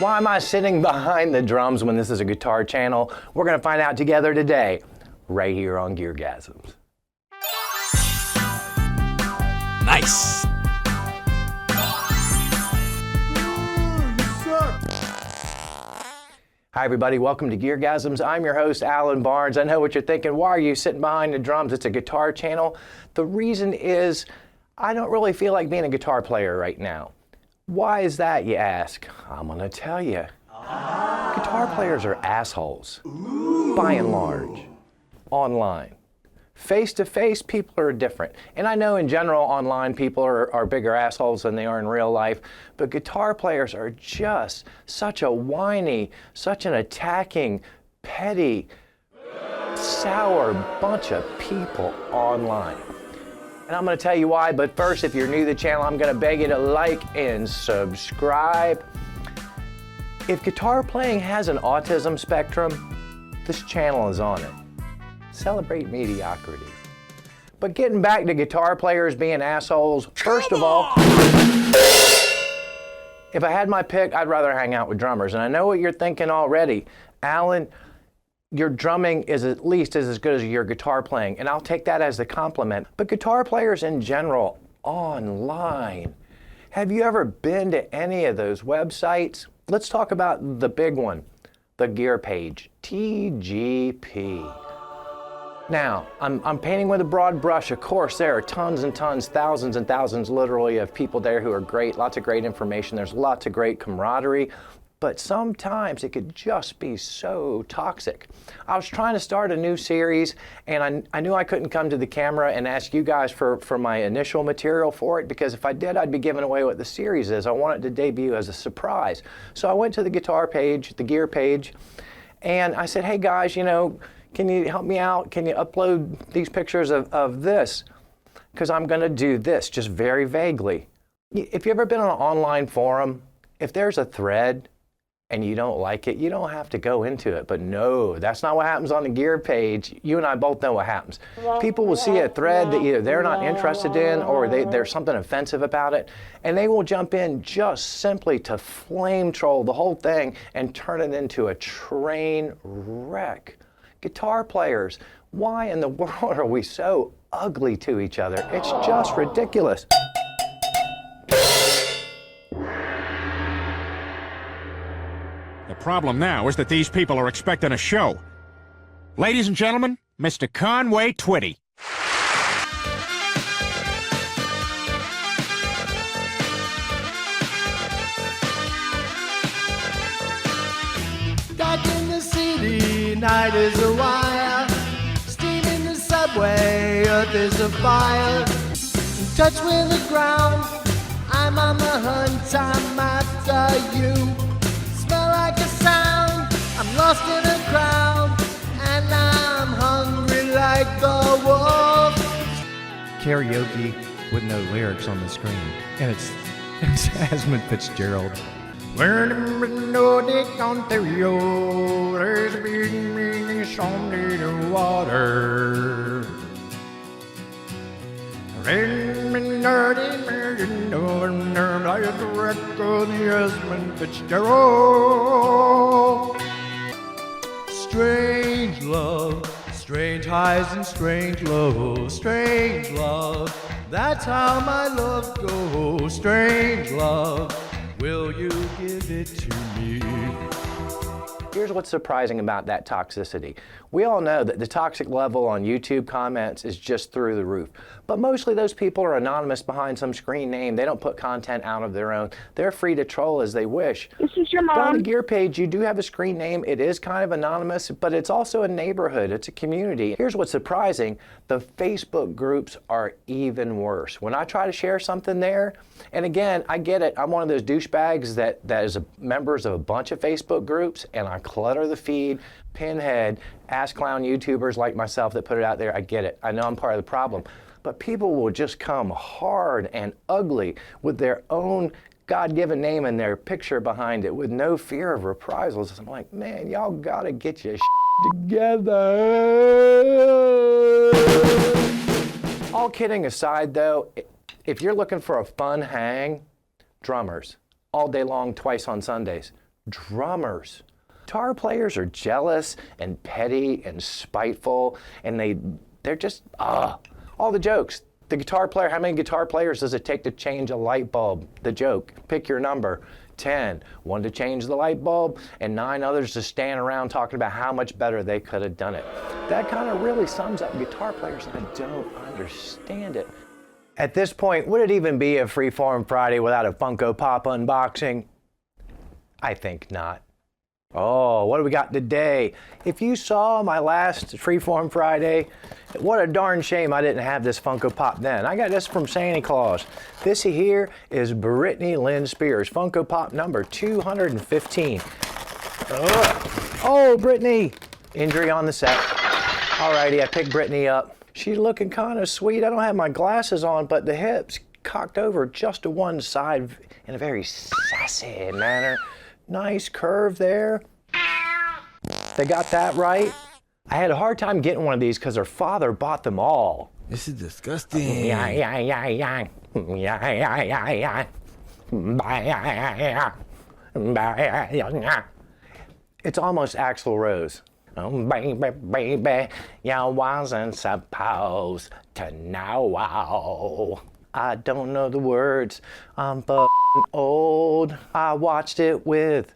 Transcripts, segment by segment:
Why am I sitting behind the drums when this is a guitar channel? We're going to find out together today, right here on GearGasms. Nice. Hi everybody, welcome to GearGasms. I'm your host, Alan Barnes. I know what you're thinking, why are you sitting behind the drums? It's a guitar channel. The reason is, I don't really feel like being a guitar player right now. Why is that, you ask? I'm gonna tell you. Guitar players are assholes, by and large, online. Face-to-face, people are different. And I know in general, online people are bigger assholes than they are in real life, but guitar players are just such a whiny, such an attacking, petty, sour bunch of people online. And I'm gonna tell you why, but first, if you're new to the channel, I'm gonna beg you to like and subscribe. If guitar playing has an autism spectrum, this channel is on it. Celebrate mediocrity. But getting back to guitar players being assholes, first of all, if I had my pick, I'd rather hang out with drummers. And I know what you're thinking already. Alan, your drumming is at least as good as your guitar playing, and I'll take that as a compliment. But guitar players in general, online, have you ever been to any of those websites? Let's talk about the big one, the gear page, TGP. Now, I'm painting with a broad brush. Of course, there are tons and tons, thousands and thousands literally of people there who are great, lots of great information. There's lots of great camaraderie, but sometimes it could just be so toxic. I was trying to start a new series, and I knew I couldn't come to the camera and ask you guys for my initial material for it, because if I did, I'd be giving away what the series is. I wanted to debut as a surprise. So I went to the guitar page, the gear page, and I said, hey guys, you know, can you help me out? Can you upload these pictures of this? Because I'm gonna do this, just very vaguely. If you've ever been on an online forum, if there's a thread and you don't like it, you don't have to go into it. But no, that's not what happens on the gear page. You and I both know what happens. People will see a thread that either they're not interested in or there's something offensive about it, and they will jump in just simply to flame troll the whole thing and turn it into a train wreck. Guitar players, why in the world are we so ugly to each other? It's just ridiculous. The problem now is that these people are expecting a show. Ladies and gentlemen, Mr. Conway Twitty. Dark in the city, night is a wire. Steam in the subway, earth is a fire. In touch with the ground, I'm on the hunt, I'm after you. Smell like a sound, I'm lost in a crowd, and I'm hungry like the wolf. Karaoke with no lyrics on the screen, and it's Jasmine Fitzgerald. When Nordic Ontario, there's a big meaning song in the water. When Nordic Ontario, like the record, Jasmine Fitzgerald. Strange love, strange highs and strange lows, strange love. That's how my love goes, strange love. Will you give it to me? Here's what's surprising about that toxicity. We all know that the toxic level on YouTube comments is just through the roof. But mostly those people are anonymous behind some screen name. They don't put content out of their own. They're free to troll as they wish. This is your mom. But on the gear page, you do have a screen name. It is kind of anonymous, but it's also a neighborhood. It's a community. Here's what's surprising. The Facebook groups are even worse. When I try to share something there, and again, I get it. I'm one of those douchebags that is members of a bunch of Facebook groups, and I clutter the feed, pinhead, ass clown YouTubers like myself that put it out there. I get it. I know I'm part of the problem. But people will just come hard and ugly with their own God-given name and their picture behind it with no fear of reprisals. I'm like, man, y'all gotta get your together. All kidding aside though, if you're looking for a fun hang, drummers, all day long, twice on Sundays. drummers. Guitar players are jealous and petty and spiteful, and they're just, all the jokes. The guitar player, how many guitar players does it take to change a light bulb? The joke, pick your number. 10, one to change the light bulb, and 9 others to stand around talking about how much better they could have done it. That kind of really sums up guitar players, and I don't understand it. At this point, would it even be a Freeform Friday without a Funko Pop unboxing? I think not. Oh, what do we got today? If you saw my last Freeform Friday, what a darn shame I didn't have this Funko Pop then. I got this from Santa Claus. This here is Britney Lynn Spears, Funko Pop number 215. Oh, Britney! Injury on the set. Alrighty, I picked Britney up. She's looking kind of sweet. I don't have my glasses on, but the hips cocked over just to one side in a very sassy manner. Nice curve there. They got that right. I had a hard time getting one of these because her father bought them all. This is disgusting. It's almost Axl Rose. Oh, baby, you wasn't supposed to know. I don't know the words. I'm old. I watched it with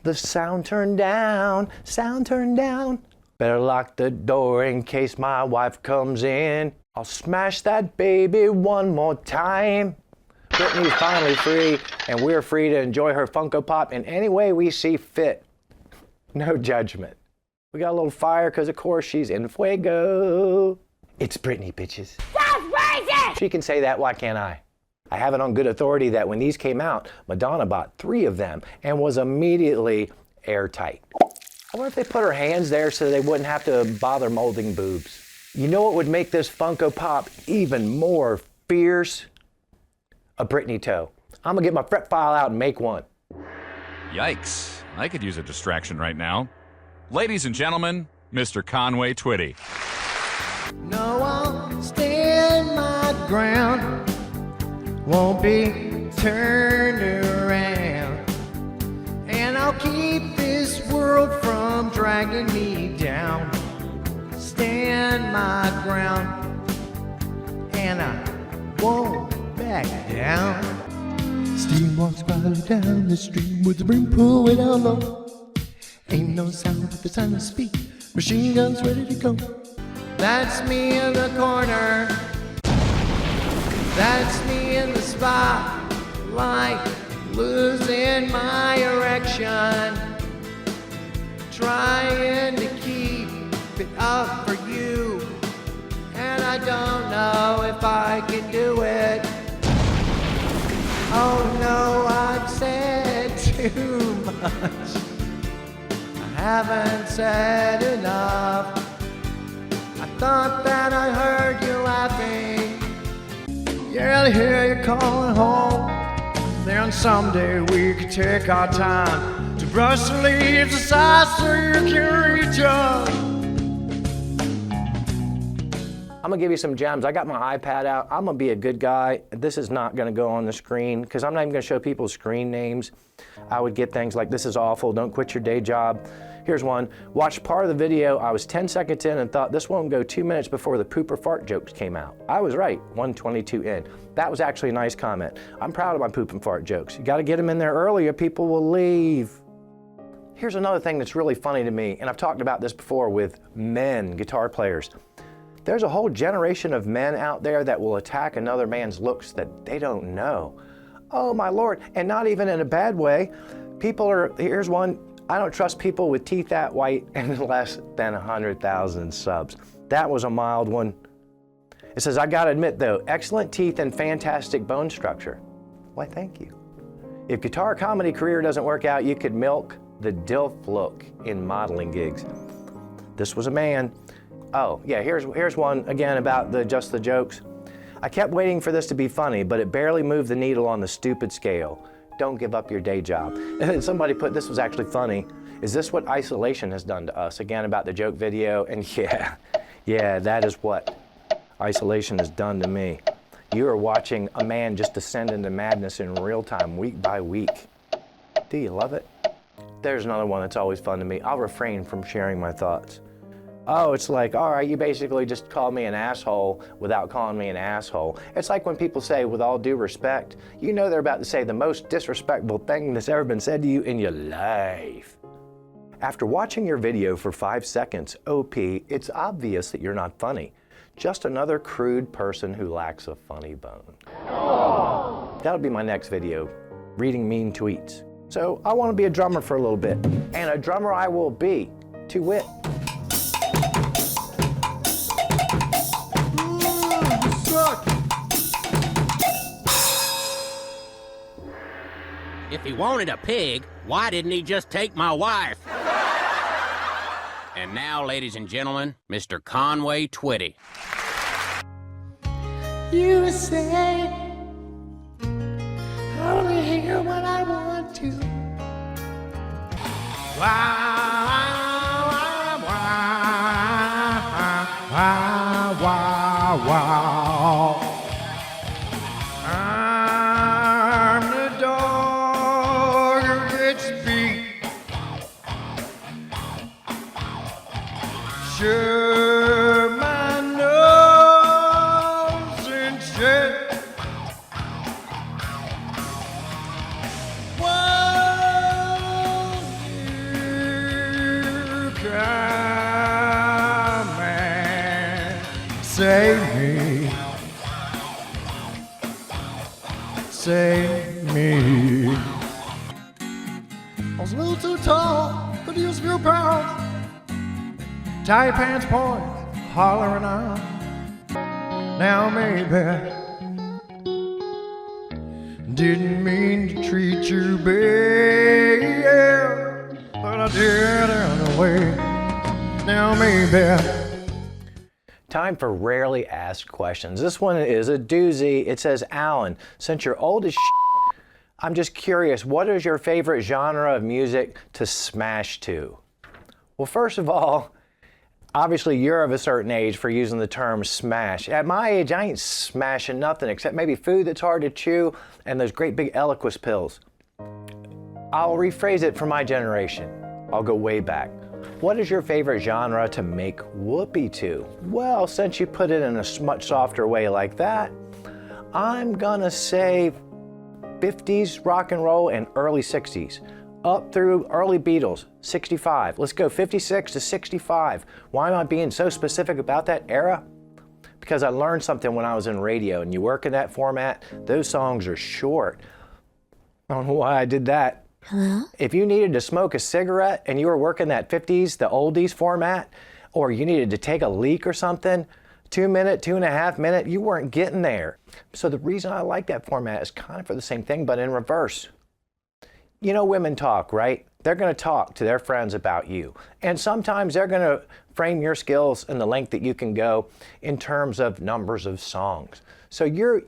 the sound turned down, sound turned down. Better lock the door in case my wife comes in. I'll smash that baby one more time. Britney's finally free, and we're free to enjoy her Funko Pop in any way we see fit. No judgment. We got a little fire because, of course, she's in fuego. It's Britney, bitches. That's racist! She can say that, why can't I? I have it on good authority that when these came out, Madonna bought 3 of them and was immediately airtight. I wonder if they put her hands there so they wouldn't have to bother molding boobs. You know what would make this Funko Pop even more fierce? A Britney toe. I'm gonna get my fret file out and make one. Yikes. I could use a distraction right now. Ladies and gentlemen, Mr. Conway Twitty. No, I'll stand my ground. Won't be turned around. And I'll keep this world from dragging me down. Stand my ground. And I won't back down. Steve walks quietly down the street with the brim pulled way down low. Ain't no sound but the sound of speed. Machine guns ready to go. That's me in the corner. That's me in the spotlight, losing my erection. Trying to keep it up for you, and I don't know if I can do it. Oh no, I've said too much. I haven't said enough. I thought that I heard you laughing. Yeah, I hear you calling home. Then someday we could take our time to brush the leaves aside so you can reach up. I'm gonna give you some gems. I got my iPad out. I'm gonna be a good guy. This is not gonna go on the screen because I'm not even gonna show people screen names. I would get things like, this is awful, don't quit your day job. Here's one. Watched part of the video. I was 10 seconds in and thought this won't go 2 minutes before the poop or fart jokes came out. I was right, 1:22 in. That was actually a nice comment. I'm proud of my poop and fart jokes. You gotta get them in there earlier, people will leave. Here's another thing that's really funny to me, and I've talked about this before with men, guitar players. There's a whole generation of men out there that will attack another man's looks that they don't know. Oh my Lord, and not even in a bad way. Here's one, I don't trust people with teeth that white and less than 100,000 subs. That was a mild one. It says, I gotta admit though, excellent teeth and fantastic bone structure. Why, thank you. If guitar comedy career doesn't work out, you could milk the DILF look in modeling gigs. This was a man. Oh, yeah, here's one again about just the jokes. I kept waiting for this to be funny, but it barely moved the needle on the stupid scale. Don't give up your day job. And then somebody put, this was actually funny. Is this what isolation has done to us? Again, about the joke video, and yeah, that is what isolation has done to me. You are watching a man just descend into madness in real time, week by week. Do you love it? There's another one that's always fun to me. I'll refrain from sharing my thoughts. Oh, it's like, all right, you basically just called me an asshole without calling me an asshole. It's like when people say, with all due respect, you know they're about to say the most disrespectful thing that's ever been said to you in your life. After watching your video for 5 seconds, OP, it's obvious that you're not funny. Just another crude person who lacks a funny bone. That'll be my next video, reading mean tweets. So I want to be a drummer for a little bit, and a drummer I will be, to wit. If he wanted a pig, why didn't he just take my wife? And now, ladies and gentlemen, Mr. Conway Twitty. You say I only hear what I want to. I'm the dog who gets beat. Sure, my nose and shit. Won't you come and save me? Save me. I was a little too tall, could use a few pounds. Tight pants point, hollering out. Now maybe didn't mean to treat you bad, but I did anyway. Now maybe. Time for rarely asked questions. This one is a doozy. It says, Alan, since you're old as shit, I'm just curious, what is your favorite genre of music to smash to? Well, first of all, obviously you're of a certain age for using the term smash. At my age, I ain't smashing nothing except maybe food that's hard to chew and those great big Eliquis pills. I'll rephrase it for my generation. I'll go way back. What is your favorite genre to make whoopee to? Well, since you put it in a much softer way like that, I'm gonna say 50s rock and roll and early 60s. Up through early Beatles, 65. Let's go 56 to 65. Why am I being so specific about that era? Because I learned something when I was in radio, and you work in that format, those songs are short. I don't know why I did that. Hello? If you needed to smoke a cigarette and you were working that 50s, the oldies format, or you needed to take a leak or something, 2 minute, 2.5 minute, you weren't getting there. So the reason I like that format is kind of for the same thing, but in reverse. You know, women talk, right? They're going to talk to their friends about you. And sometimes they're going to frame your skills and the length that you can go in terms of numbers of songs. So you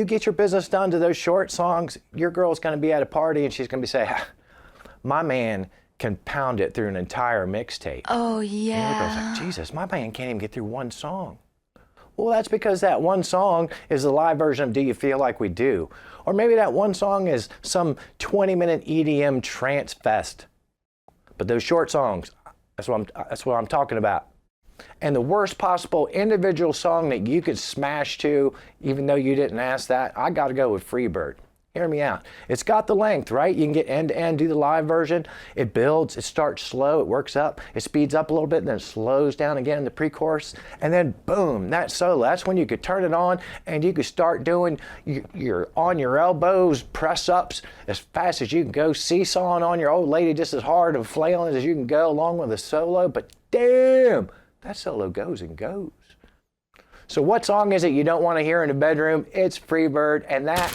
get your business done to those short songs, your girl's going to be at a party and she's going to be saying, my man can pound it through an entire mixtape. Oh, And the yeah. girl's like, Jesus, my man can't even get through one song. Well, that's because that one song is the live version of Do You Feel Like We Do? Or maybe that one song is some 20-minute EDM trance fest. But those short songs, that's what I'm talking about. And the worst possible individual song that you could smash to, even though you didn't ask that, I got to go with Freebird. Hear me out. It's got the length, right? You can get end to end, do the live version. It builds, it starts slow, it works up, it speeds up a little bit, and then it slows down again in the pre-chorus. And then boom, that solo. That's when you could turn it on and you could start doing your on your elbows, press ups as fast as you can go, seesawing on your old lady just as hard and flailing as you can go along with the solo. But damn, that solo goes and goes. So what song is it you don't want to hear in the bedroom? It's Freebird, and that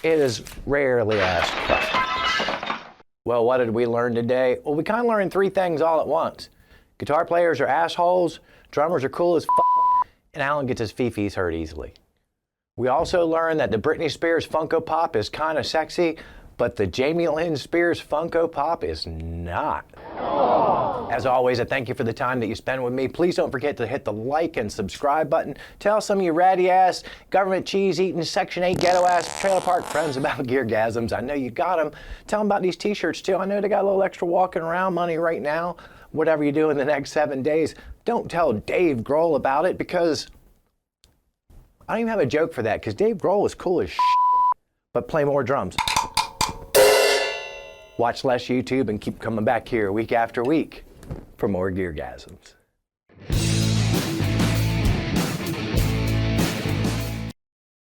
is rarely asked questions. Well, what did we learn today? Well, we kind of learned 3 things all at once. Guitar players are assholes, drummers are cool as f***, and Alan gets his fifis hurt easily. We also learned that the Britney Spears Funko Pop is kind of sexy, but the Jamie Lynn Spears Funko Pop is not. As always, I thank you for the time that you spend with me. Please don't forget to hit the like and subscribe button. Tell some of your ratty-ass, government cheese-eating, Section 8 ghetto-ass trailer park friends about GearGasms. I know you got them. Tell them about these t-shirts, too. I know they got a little extra walking around money right now. Whatever you do in the next 7 days, don't tell Dave Grohl about it, because I don't even have a joke for that, because Dave Grohl is cool as shit. But play more drums. Watch less YouTube and keep coming back here week after week for more GearGasms.